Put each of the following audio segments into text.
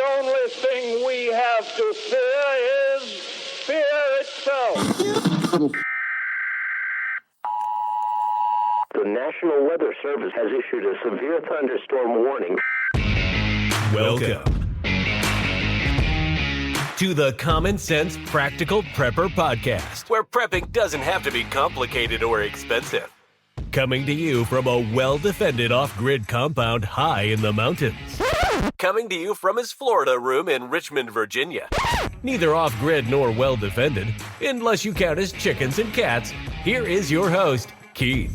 only thing we have to fear is fear itself. The National Weather Service has issued a severe thunderstorm warning. Welcome to the Common Sense Practical Prepper Podcast, where prepping doesn't have to be complicated or expensive. Coming to you from a well-defended off-grid compound high in the mountains. Coming to you from his Florida room in Richmond, Virginia. Neither off-grid nor well-defended, unless you count his chickens and cats. Here is your host, Keith.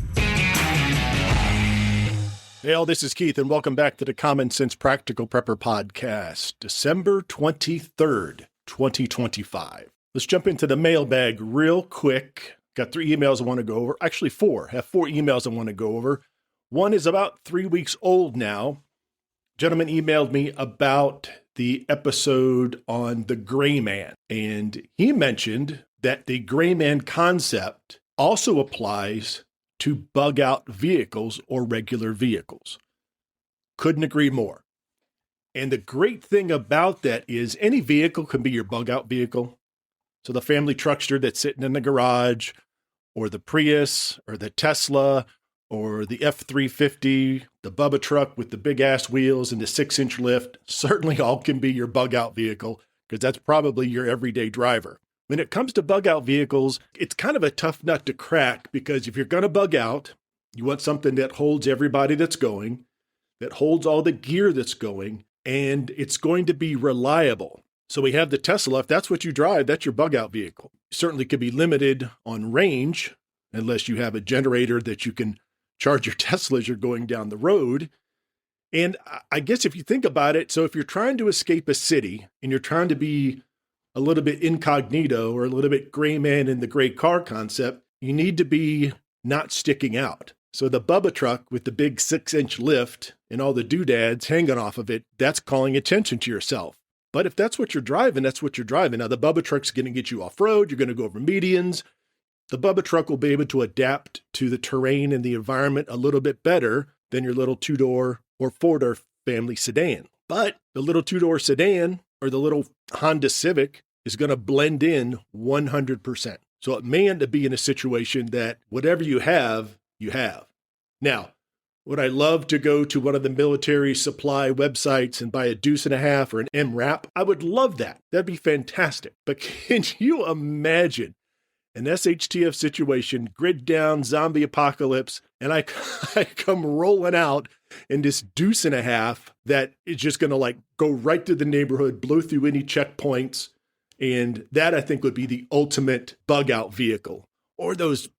Hey all, this is Keith, and welcome back to the Common Sense Practical Prepper Podcast, December 23rd, 2025. Let's jump into the mailbag real quick. Got 3 emails I want to go over. Actually, 4. I have 4 emails I want to go over. One is about 3 weeks old now. Gentleman emailed me about the episode on the gray man, and he mentioned that the gray man concept also applies to bug out vehicles or regular vehicles. Couldn't agree more. And the great thing about that is any vehicle can be your bug out vehicle. So the family truckster that's sitting in the garage, or the Prius, or the Tesla, or the F-350, the Bubba truck with the big ass wheels and the 6-inch lift, certainly all can be your bug out vehicle, because that's probably your everyday driver. When it comes to bug out vehicles, it's kind of a tough nut to crack, because if you're going to bug out, you want something that holds everybody that's going, that holds all the gear that's going, and it's going to be reliable. So we have the Tesla. If that's what you drive, that's your bug out vehicle. You certainly could be limited on range unless you have a generator that you can charge your Tesla as you're going down the road. And I guess if you think about it, so if you're trying to escape a city and you're trying to be a little bit incognito or a little bit gray man in the gray car concept, you need to be not sticking out. So the Bubba truck with the big 6-inch lift and all the doodads hanging off of it, that's calling attention to yourself. But if that's what you're driving, that's what you're driving. Now, the Bubba truck's going to get you off-road. You're going to go over medians. The Bubba truck will be able to adapt to the terrain and the environment a little bit better than your little 2-door or 4-door family sedan. But the little 2-door sedan or the little Honda Civic is going to blend in 100%. So it may end up being a situation that whatever you have, you have. Now, would I love to go to one of the military supply websites and buy a deuce and a half or an MRAP? I would love that. That'd be fantastic. But can you imagine an SHTF situation, grid down, zombie apocalypse, and I come rolling out in this deuce and a half that is just going to go right through the neighborhood, blow through any checkpoints. And that I think would be the ultimate bug out vehicle. Or those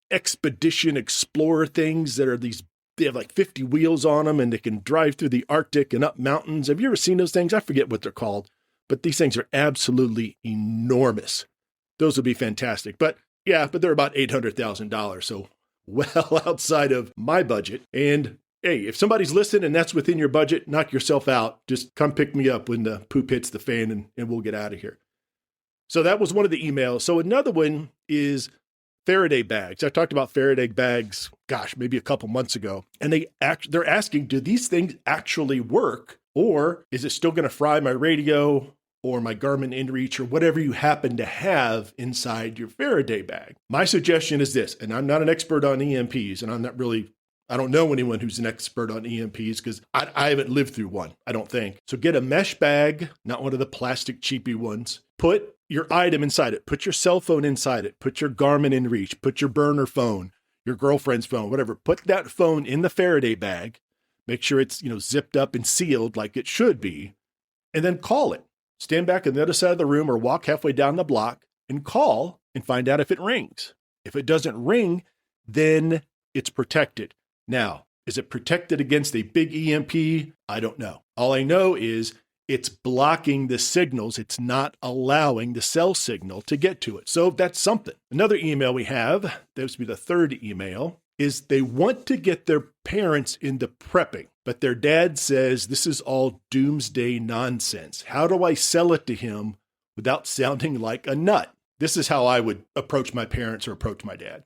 Expedition Explorer things that are they have 50 wheels on them and they can drive through the Arctic and up mountains. Have you ever seen those things? I forget what they're called, but these things are absolutely enormous. Those would be fantastic. But they're about $800,000. So well outside of my budget. And hey, if somebody's listening and that's within your budget, knock yourself out. Just come pick me up when the poop hits the fan and we'll get out of here. So that was one of the emails. So another one is Faraday bags. I talked about Faraday bags, maybe a couple months ago. And they're asking, do these things actually work? Or is it still going to fry my radio or my Garmin InReach or whatever you happen to have inside your Faraday bag? My suggestion is this, and I'm not an expert on EMPs, and I don't know anyone who's an expert on EMPs because I haven't lived through one, I don't think. So get a mesh bag, not one of the plastic cheapy ones. Put your item inside it. Put your cell phone inside it. Put your Garmin InReach. Put your burner phone, your girlfriend's phone, whatever. Put that phone in the Faraday bag. Make sure it's, zipped up and sealed like it should be. And then call it. Stand back on the other side of the room or walk halfway down the block and call and find out if it rings. If it doesn't ring, then it's protected. Now, is it protected against a big EMP? I don't know. All I know is it's blocking the signals. It's not allowing the cell signal to get to it. So that's something. Another email we have, this will be the 3rd email, is they want to get their parents into prepping, but their dad says this is all doomsday nonsense. How do I sell it to him without sounding like a nut? This is how I would approach my parents or approach my dad.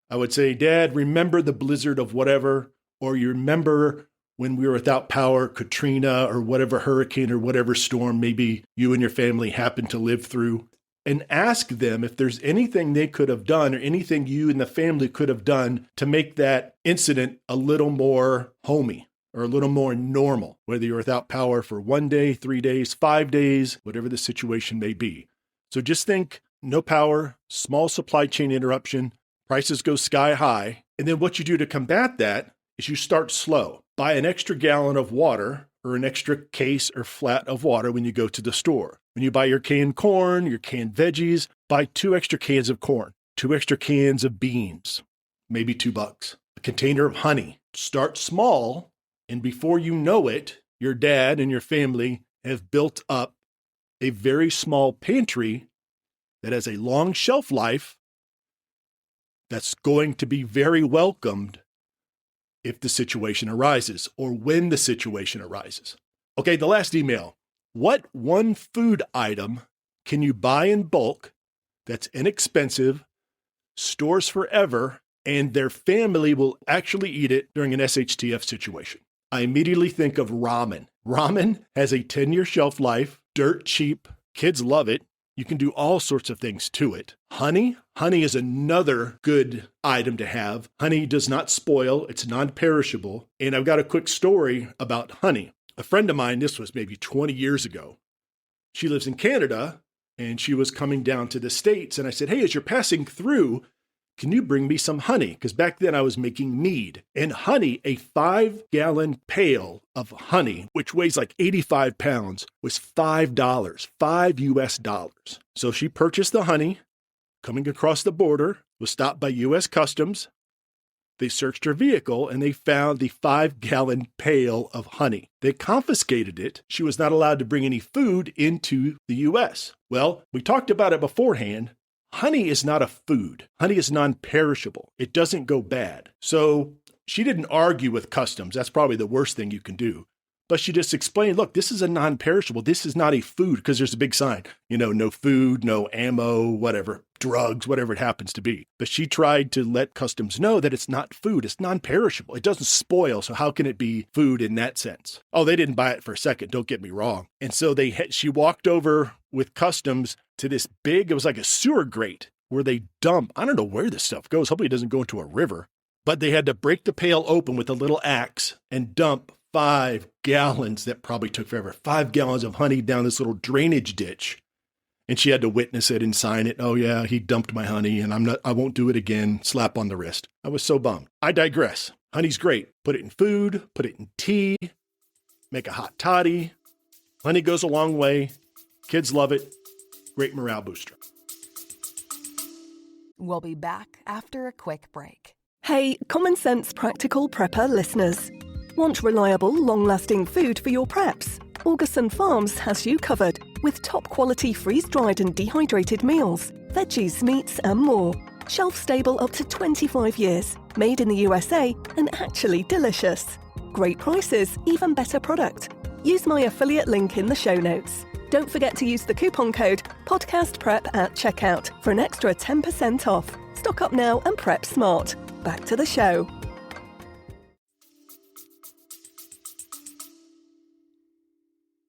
I would say, Dad, remember the blizzard of whatever, or you remember when we were without power, Katrina or whatever hurricane or whatever storm maybe you and your family happened to live through, and ask them if there's anything they could have done or anything you and the family could have done to make that incident a little more homey or a little more normal, whether you're without power for 1 day, 3 days, 5 days, whatever the situation may be. So just think no power, small supply chain interruption, prices go sky high. And then what you do to combat that is you start slow. Buy an extra gallon of water or an extra case or flat of water when you go to the store. When you buy your canned corn, your canned veggies, buy 2 extra cans of corn, 2 extra cans of beans, maybe $2. A container of honey. Start small, and before you know it, your dad and your family have built up a very small pantry that has a long shelf life that's going to be very welcomed if the situation arises or when the situation arises. Okay, the last email. What one food item can you buy in bulk that's inexpensive, stores forever, and their family will actually eat it during an SHTF situation? I immediately think of ramen. Ramen has a 10-year shelf life, dirt cheap, kids love it. You can do all sorts of things to it. Honey is another good item to have. Honey does not spoil. It's non-perishable. And I've got a quick story about honey. A friend of mine, this was maybe 20 years ago. She lives in Canada and she was coming down to the States. And I said, hey, as you're passing through, can you bring me some honey? Because back then I was making mead. And honey, a 5-gallon pail of honey, which weighs like 85 pounds, was $5, $5. So she purchased the honey, coming across the border, was stopped by U.S. Customs. They searched her vehicle and they found the 5-gallon pail of honey. They confiscated it. She was not allowed to bring any food into the U.S. Well, we talked about it beforehand. Honey is not a food. Honey is non-perishable. It doesn't go bad. So she didn't argue with customs. That's probably the worst thing you can do. But she just explained, look, this is a non-perishable. This is not a food, because there's a big sign, no food, no ammo, whatever, drugs, whatever it happens to be. But she tried to let customs know that it's not food. It's non-perishable. It doesn't spoil. So how can it be food in that sense? Oh, they didn't buy it for a second. Don't get me wrong. And so she walked over with customs to this big, it was like a sewer grate where they dump. I don't know where this stuff goes. Hopefully it doesn't go into a river. But they had to break the pail open with a little axe and dump 5 gallons, that probably took forever, 5 gallons of honey down this little drainage ditch. And she had to witness it and sign it. Oh yeah, he dumped my honey and I won't do it again. Slap on the wrist. I was so bummed. I digress. Honey's great. Put it in food, put it in tea, make a hot toddy. Honey goes a long way. Kids love it. Great morale booster. We'll be back after a quick break. Hey, Common Sense Practical Prepper listeners. Want reliable, long-lasting food for your preps? Augustin Farms has you covered with top-quality freeze-dried and dehydrated meals, veggies, meats and more. Shelf-stable up to 25 years, made in the USA and actually delicious. Great prices, even better product. Use my affiliate link in the show notes. Don't forget to use the coupon code PODCASTPREP at checkout for an extra 10% off. Stock up now and prep smart. Back to the show.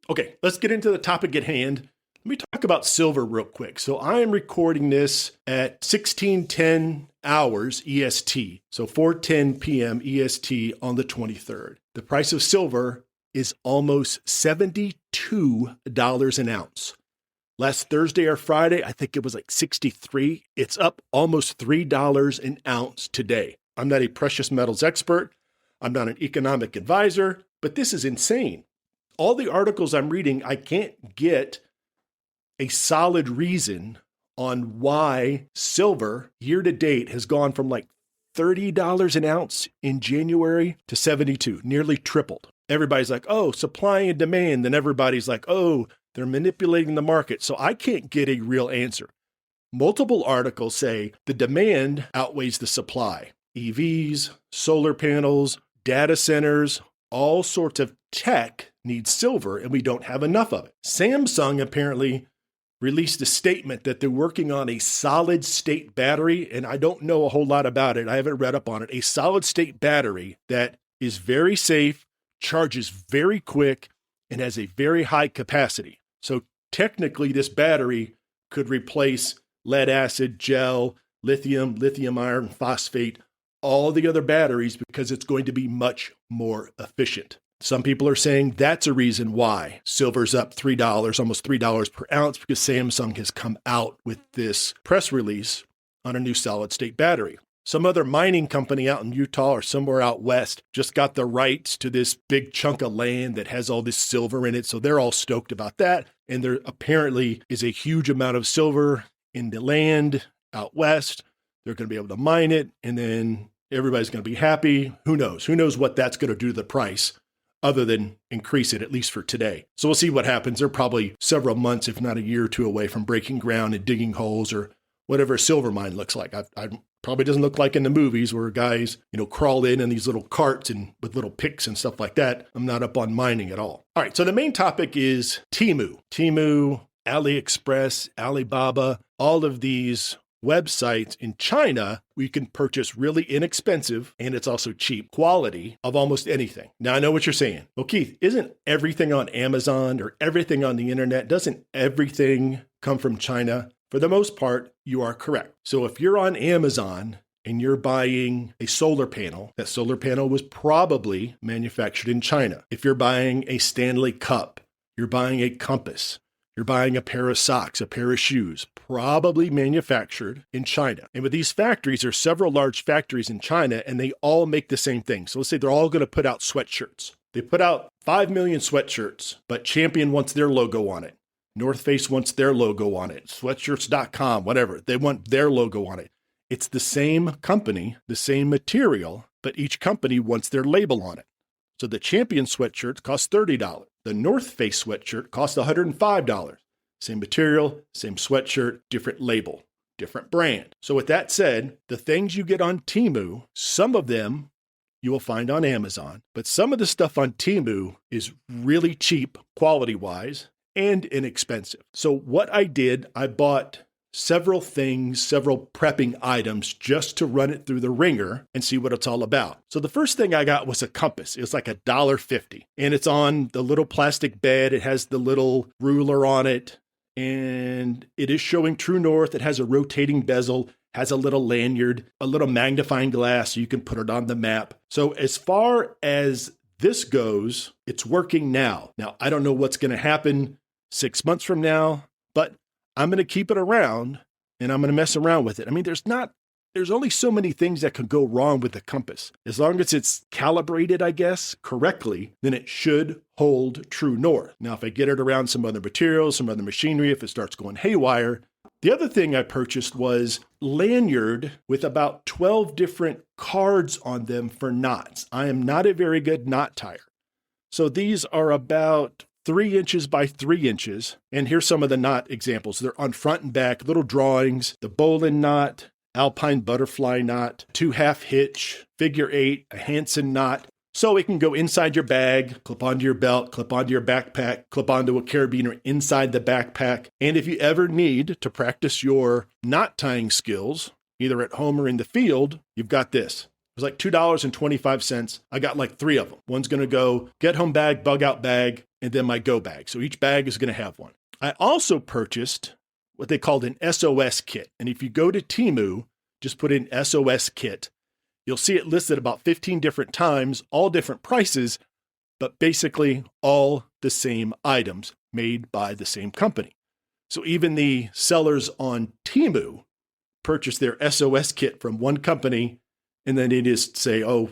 Okay, let's get into the topic at hand. Let me talk about silver real quick. So I am recording this at 16:10 hours EST, so 4:10 p.m. EST on the 23rd. The price of silver is almost $72 an ounce. Last Thursday or Friday, I think it was like 63. It's up almost $3 an ounce today. I'm not a precious metals expert. I'm not an economic advisor, but this is insane. All the articles I'm reading, I can't get a solid reason on why silver year to date has gone from like $30 an ounce in January to 72, nearly tripled. Everybody's like, oh, supply and demand. Then everybody's like, oh, they're manipulating the market. So I can't get a real answer. Multiple articles say the demand outweighs the supply. EVs, solar panels, data centers, all sorts of tech needs silver, and we don't have enough of it. Samsung apparently released a statement that they're working on a solid state battery, and I don't know a whole lot about it. I haven't read up on it. A solid state battery that is very safe, charges very quick, and has a very high capacity. So technically, this battery could replace lead acid, gel, lithium iron phosphate, all the other batteries, because it's going to be much more efficient. Some people are saying that's a reason why silver's up $3, almost $3 per ounce, because Samsung has come out with this press release on a new solid-state battery. Some other mining company out in Utah or somewhere out west just got the rights to this big chunk of land that has all this silver in it, so they're all stoked about that. And there apparently is a huge amount of silver in the land out west. They're going to be able to mine it, and then everybody's going to be happy. Who knows? Who knows what that's going to do to the price other than increase it, at least for today. So we'll see what happens. They're probably several months, if not a year or two away from breaking ground and digging holes or whatever a silver mine looks like. I probably doesn't look like in the movies where guys, crawl in these little carts and with little picks and stuff like that. I'm not up on mining at all. All right, so the main topic is Timu. Timu, AliExpress, Alibaba, all of these websites in China where you can purchase really inexpensive, and it's also cheap quality of almost anything. Now, I know what you're saying. Well, Keith, isn't everything on Amazon or everything on the internet, doesn't everything come from China? For the most part, you are correct. So if you're on Amazon and you're buying a solar panel, that solar panel was probably manufactured in China. If you're buying a Stanley cup, you're buying a compass, you're buying a pair of socks, a pair of shoes, probably manufactured in China. And with these factories, there are several large factories in China, and they all make the same thing. So let's say they're all going to put out sweatshirts. They put out 5 million sweatshirts, but Champion wants their logo on it. North Face wants their logo on it. Sweatshirts.com, whatever. They want their logo on it. It's the same company, the same material, but each company wants their label on it. So the Champion sweatshirt costs $30. The North Face sweatshirt costs $105. Same material, same sweatshirt, different label, different brand. So with that said, the things you get on Timu, some of them you will find on Amazon, but some of the stuff on Timu is really cheap quality-wise and inexpensive. So what I did, I bought several things, several prepping items just to run it through the ringer and see what it's all about. So the first thing I got was a compass. It's like $1.50, and it's on the little plastic bed. It has the little ruler on it, and it is showing true north. It has a rotating bezel, has a little lanyard, a little magnifying glass so you can put it on the map. So as far as this goes, it's working now. Now, I don't know what's going to happen 6 months from now, but I'm going to keep it around and I'm going to mess around with it. I mean, there's only so many things that could go wrong with the compass. As long as it's calibrated, I guess, correctly, then it should hold true north. Now, if I get it around some other materials, some other machinery, if it starts going haywire. The other thing I purchased was lanyard with about 12 different cards on them for knots. I am not a very good knot tire. So these are about 3 inches by 3 inches. And here's some of the knot examples. They're on front and back, little drawings, the bowline knot, alpine butterfly knot, 2-half hitch, figure 8, a Hansen knot. So it can go inside your bag, clip onto your belt, clip onto your backpack, clip onto a carabiner inside the backpack. And if you ever need to practice your knot tying skills, either at home or in the field, you've got this. It was like $2.25. I got like 3 of them. One's going to go get home bag, bug out bag, and then my go bag. So each bag is going to have one. I also purchased what they called an SOS kit. And if you go to Timu, just put in SOS kit, you'll see it listed about 15 different times, all different prices, but basically all the same items made by the same company. So even the sellers on Timu purchase their SOS kit from one company, and then they just say, oh,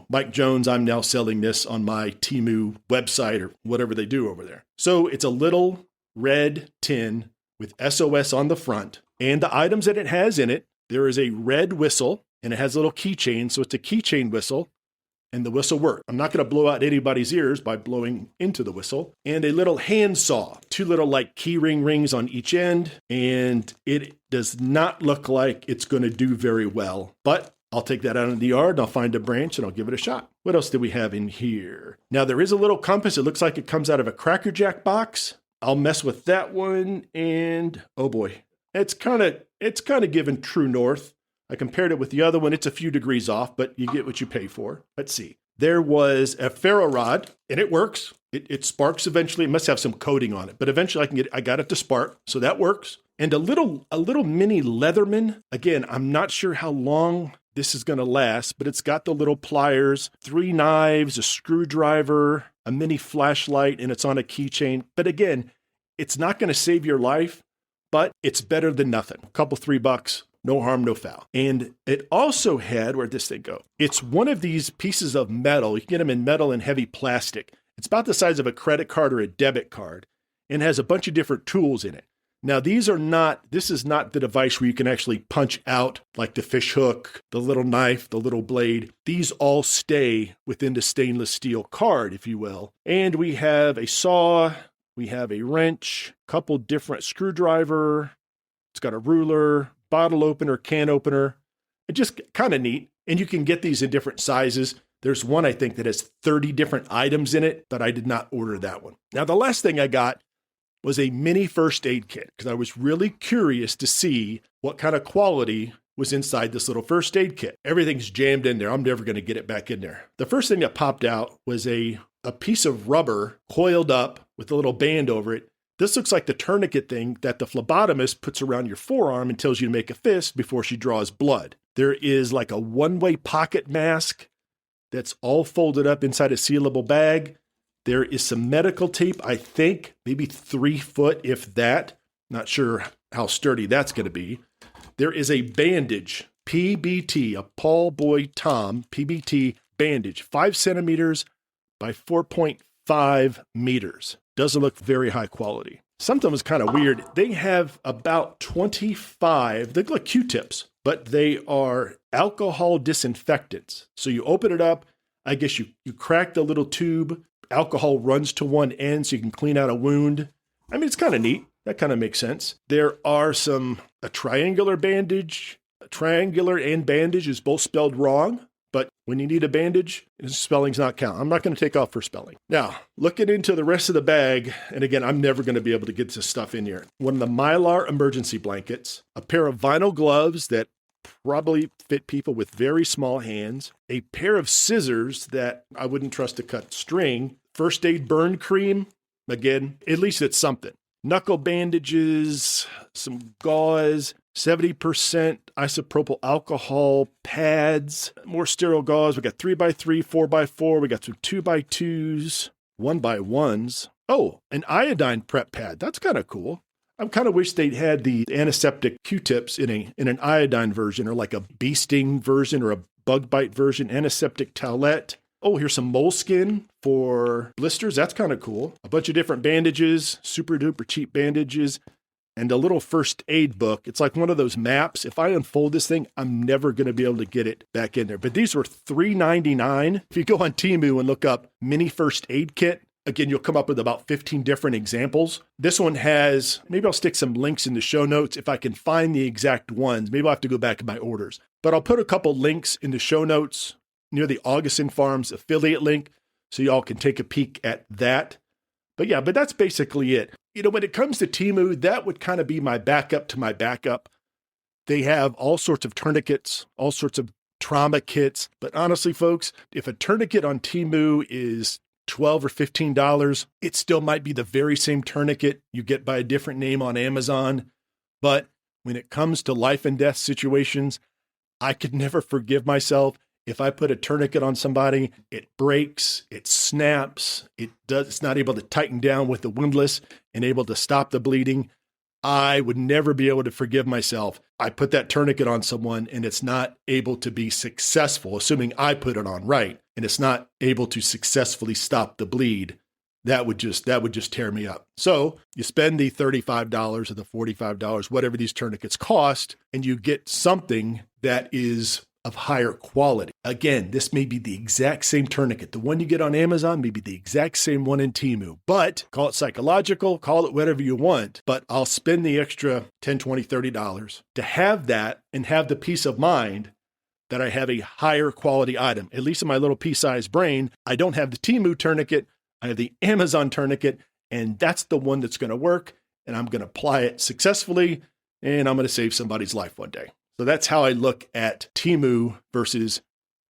Mike Jones, I'm now selling this on my Timu website or whatever they do over there. So it's a little red tin with SOS on the front, and the items that it has in it, there is a red whistle, and it has a little keychain. So it's a keychain whistle, and the whistle works. I'm not going to blow out anybody's ears by blowing into the whistle. And a little hand saw, 2 little like key rings on each end, and it does not look like it's going to do very well, but I'll take that out in the yard, and I'll find a branch, and I'll give it a shot. What else do we have in here? Now, there is a little compass. It looks like it comes out of a Cracker Jack box. I'll mess with that one, and oh boy, it's kind of giving true north. I compared it with the other one. It's a few degrees off, but you get what you pay for. Let's see. there was a ferro rod, and it works. It sparks eventually. It must have some coating on it, but eventually I got it to spark, so that works. And a little mini Leatherman. Again, I'm not sure how long this is going to last, but it's got the little pliers, 3 knives, a screwdriver, a mini flashlight, and it's on a keychain. But again, it's not going to save your life, but it's better than nothing. A couple, $3, no harm, no foul. And it also had, where'd this thing go? It's one of these pieces of metal. You can get them in metal and heavy plastic. It's about the size of a credit card or a debit card and has a bunch of different tools in it. Now, this is not the device where you can actually punch out like the fish hook, the little knife, the little blade. These all stay within the stainless steel card, if you will. And we have a saw, we have a wrench, a couple different screwdriver. It's got a ruler, bottle opener, can opener. It's just kind of neat. And you can get these in different sizes. There's one, I think, that has 30 different items in it, but I did not order that one. Now, the last thing I got was a mini first aid kit because I was really curious to see what kind of quality was inside this little first aid kit. Everything's jammed in there. I'm never going to get it back in there. The first thing that popped out was a piece of rubber coiled up with a little band over it. This looks like the tourniquet thing that the phlebotomist puts around your forearm and tells you to make a fist before she draws blood. There is like a one-way pocket mask that's all folded up inside a sealable bag. There is some medical tape, I think, maybe 3 foot, if that. Not sure how sturdy that's going to be. There is a bandage, PBT, a Paul Boy Tom PBT bandage, 5 centimeters by 4.5 meters. Doesn't look very high quality. Something was kind of weird. They have about 25, they look like Q-tips, but they are alcohol disinfectants. So you open it up, I guess you crack the little tube, alcohol runs to one end so you can clean out a wound. I mean, it's kind of neat. That kind of makes sense. There are a triangular bandage. Triangular and bandage is both spelled wrong, but when you need a bandage, spelling's not count. I'm not going to take off for spelling. Now, looking into the rest of the bag, and again, I'm never going to be able to get this stuff in here. One of the Mylar emergency blankets, a pair of vinyl gloves that probably fit people with very small hands, a pair of scissors that I wouldn't trust to cut string, first aid burn cream, again, at least it's something. Knuckle bandages, some gauze, 70% isopropyl alcohol pads, more sterile gauze. We got 3x3, 4x4. We got some 2x2s, 1x1s. Oh, an iodine prep pad. That's kind of cool. I kind of wish they'd had the antiseptic Q-tips in an iodine version or like a bee sting version or a bug bite version, antiseptic towelette. Oh, here's some moleskin for blisters. That's kind of cool. A bunch of different bandages, super duper cheap bandages, and a little first aid book. It's like one of those maps. If I unfold this thing, I'm never going to be able to get it back in there. But these were $3.99. If you go on Timu and look up mini first aid kit, again, you'll come up with about 15 different examples. This one has, maybe I'll stick some links in the show notes if I can find the exact ones. Maybe I'll have to go back in my orders. But I'll put a couple links in the show notes near the Augustin Farms affiliate link so y'all can take a peek at that. But yeah, but that's basically it. You know, when it comes to Timu, that would kind of be my backup to my backup. They have all sorts of tourniquets, all sorts of trauma kits. But honestly, folks, if a tourniquet on Timu is $12 or $15, it still might be the very same tourniquet you get by a different name on Amazon. But when it comes to life and death situations, I could never forgive myself. If I put a tourniquet on somebody, it breaks, it snaps, it's not able to tighten down with the windlass and able to stop the bleeding. I would never be able to forgive myself. I put that tourniquet on someone and it's not able to be successful, assuming I put it on right, and it's not able to successfully stop the bleed. That would just tear me up. So you spend the $35 or the $45, whatever these tourniquets cost, and you get something that is of higher quality. Again, this may be the exact same tourniquet. The one you get on Amazon may be the exact same one in Timu, but call it psychological, call it whatever you want, but I'll spend the extra $10, $20, $30 to have that and have the peace of mind that I have a higher quality item. At least in my little pea-sized brain, I don't have the Timu tourniquet, I have the Amazon tourniquet, and that's the one that's going to work, and I'm going to apply it successfully, and I'm going to save somebody's life one day. So that's how I look at Timu versus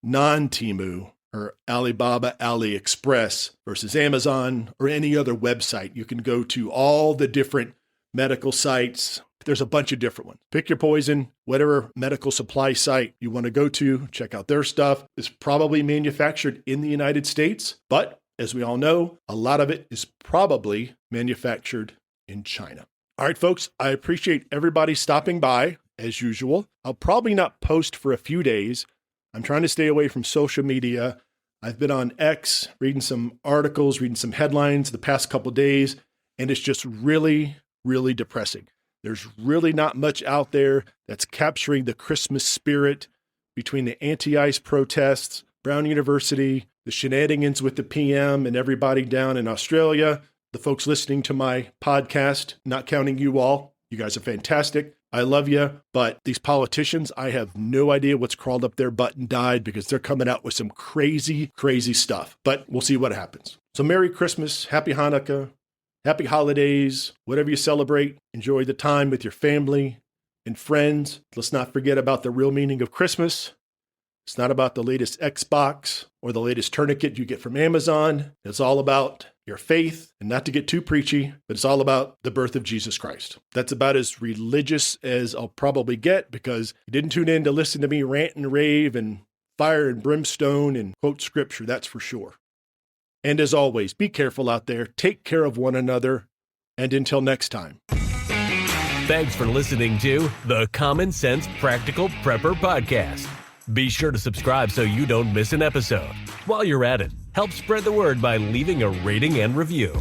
non-Timu, or Alibaba, AliExpress versus Amazon or any other website. You can go to all the different medical sites. There's a bunch of different ones. Pick your poison, whatever medical supply site you want to go to, check out their stuff. It's probably manufactured in the United States, but as we all know, a lot of it is probably manufactured in China. All right, folks, I appreciate everybody stopping by as usual. I'll probably not post for a few days. I'm trying to stay away from social media. I've been on X reading some articles, reading some headlines the past couple of days, and it's just really, really depressing. There's really not much out there that's capturing the Christmas spirit between the anti-ICE protests, Brown University, the shenanigans with the PM and everybody down in Australia, the folks listening to my podcast, not counting you all. You guys are fantastic. I love you. But these politicians, I have no idea what's crawled up their butt and died because they're coming out with some crazy, crazy stuff. But we'll see what happens. So Merry Christmas, Happy Hanukkah, Happy holidays, whatever you celebrate. Enjoy the time with your family and friends. Let's not forget about the real meaning of Christmas. It's not about the latest Xbox or the latest tourniquet you get from Amazon. It's all about your faith, and not to get too preachy, but it's all about the birth of Jesus Christ. That's about as religious as I'll probably get because you didn't tune in to listen to me rant and rave and fire and brimstone and quote scripture, that's for sure. And as always, be careful out there, take care of one another, and until next time. Thanks for listening to the Common Sense Practical Prepper Podcast. Be sure to subscribe so you don't miss an episode. While you're at it, help spread the word by leaving a rating and review.